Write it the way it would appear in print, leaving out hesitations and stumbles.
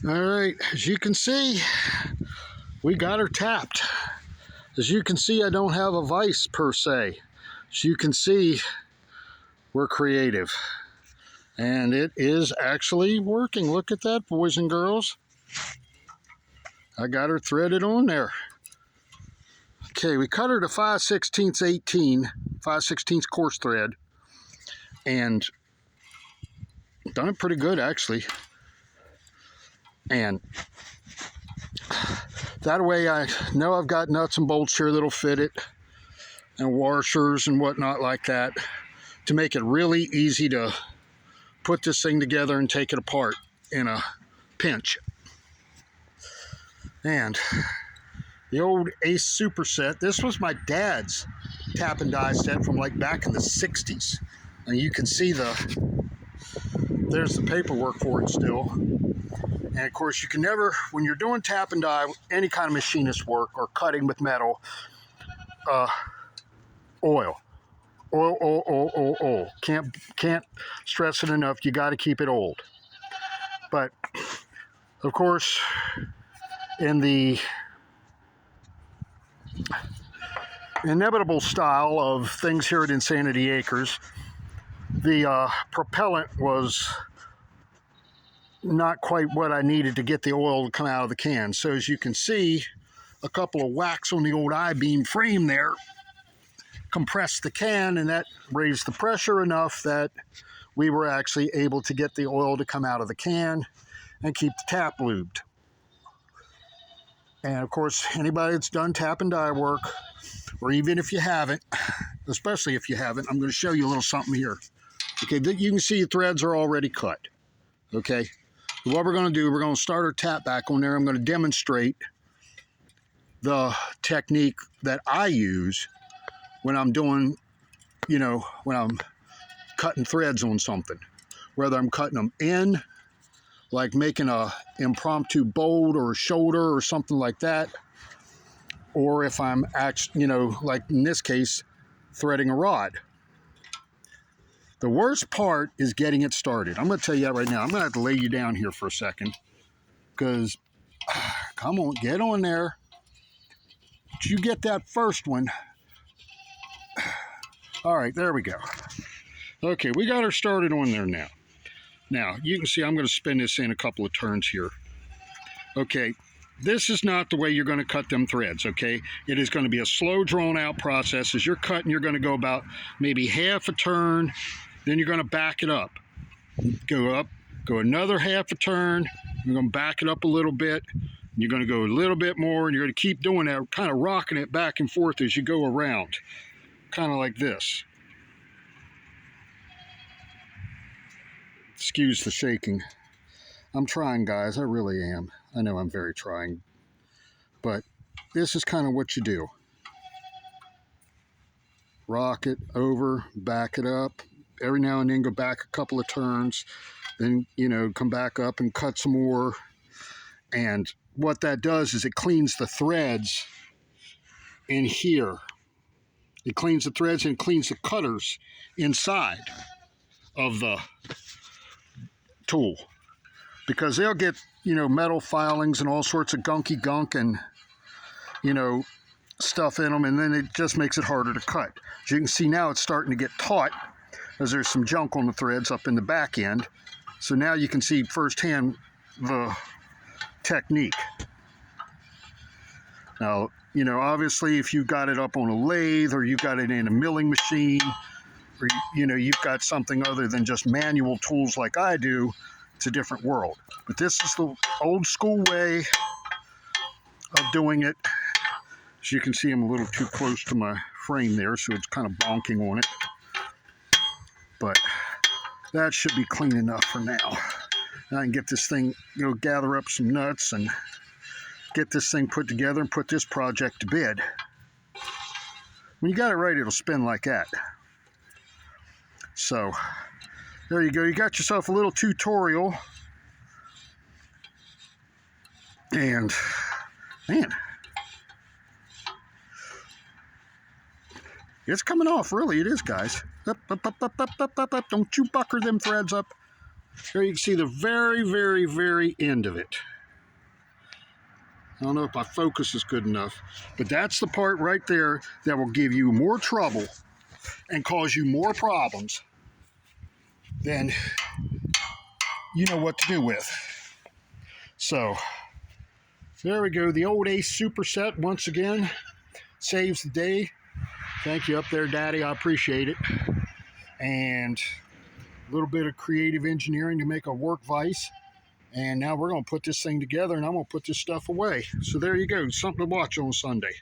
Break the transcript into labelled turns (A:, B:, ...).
A: All right, as you can see, we got her tapped. As you can see, I don't have a vise per se. As you can see, we're creative. And it is actually working. Look at that, boys and girls. I got her threaded on there. Okay, we cut her to 5/16 18, 5/16 coarse thread. And done it pretty good, actually. And that way I know I've got nuts and bolts here that'll fit it, and washers and whatnot like that, to make it really easy to put this thing together and take it apart in a pinch. And the old Ace Superset, this was my dad's tap and die set from like back in the 60s. And you can see there's the paperwork for it still. And of course, you can never, when you're doing tap and die, any kind of machinist work or cutting with metal, oil. Can't stress it enough. You got to keep it old. But of course, in the inevitable style of things here at Insanity Acres, the propellant was not quite what I needed to get the oil to come out of the can. So as you can see, a couple of whacks on the old I-beam frame there compressed the can, and that raised the pressure enough that we were actually able to get the oil to come out of the can and keep the tap lubed. And of course, anybody that's done tap and die work, or even if you haven't, especially if you haven't, I'm going to show you a little something here. Okay, you can see the threads are already cut. Okay, what we're going to do, we're going to start our tap back on there. I'm going to demonstrate the technique that I use when I'm doing, when I'm cutting threads on something. Whether I'm cutting them in, like making a impromptu bolt or a shoulder or something like that, or if I'm actually, like in this case, threading a rod. The worst part is getting it started. I'm going to tell you that right now. I'm going to have to lay you down here for a second, because, come on, get on there. Did you get that first one? All right, there we go. Okay, we got her started on there now. Now, you can see I'm going to spin this in a couple of turns here. Okay, this is not the way you're going to cut them threads, okay? It is going to be a slow, drawn-out process. As you're cutting, you're going to go about maybe half a turn, then you're going to back it up. Go up, go another half a turn, you're going to back it up a little bit, you're going to go a little bit more, and you're going to keep doing that, kind of rocking it back and forth as you go around, kind of like this. Excuse the shaking. I'm trying, guys. I really am. I know I'm very trying. But this is kind of what you do. Rock it over, back it up. Every now and then go back a couple of turns. Then, come back up and cut some more. And what that does is it cleans the threads in here. It cleans the threads and cleans the cutters inside of the tool, because they'll get metal filings and all sorts of gunky gunk and stuff in them, and then it just makes it harder to cut. As you can see now, it's starting to get taut as there's some junk on the threads up in the back end. So now you can see firsthand the technique. Now, obviously if you've got it up on a lathe, or you've got it in a milling machine, or you've got something other than just manual tools like I do, it's a different world. But this is the old school way of doing it. As you can see, I'm a little too close to my frame there, so it's kind of bonking on it. But that should be clean enough for now. Now I can get this thing, gather up some nuts and get this thing put together and put this project to bed. When you got it right, it'll spin like that. So, there you go. You got yourself a little tutorial. And, man, it's coming off. Really, it is, guys. Up, up, up, up, up, up, up, up. Don't you bucker them threads up. There you can see the very, very, very end of it. I don't know if my focus is good enough, but that's the part right there that will give you more trouble and cause you more problems than you know what to do with. So there we go. The old Ace Superset once again saves the day. Thank you up there, Daddy. I appreciate it. And a little bit of creative engineering to make a work vise. And now we're going to put this thing together, and I'm going to put this stuff away. So there you go. Something to watch on Sunday.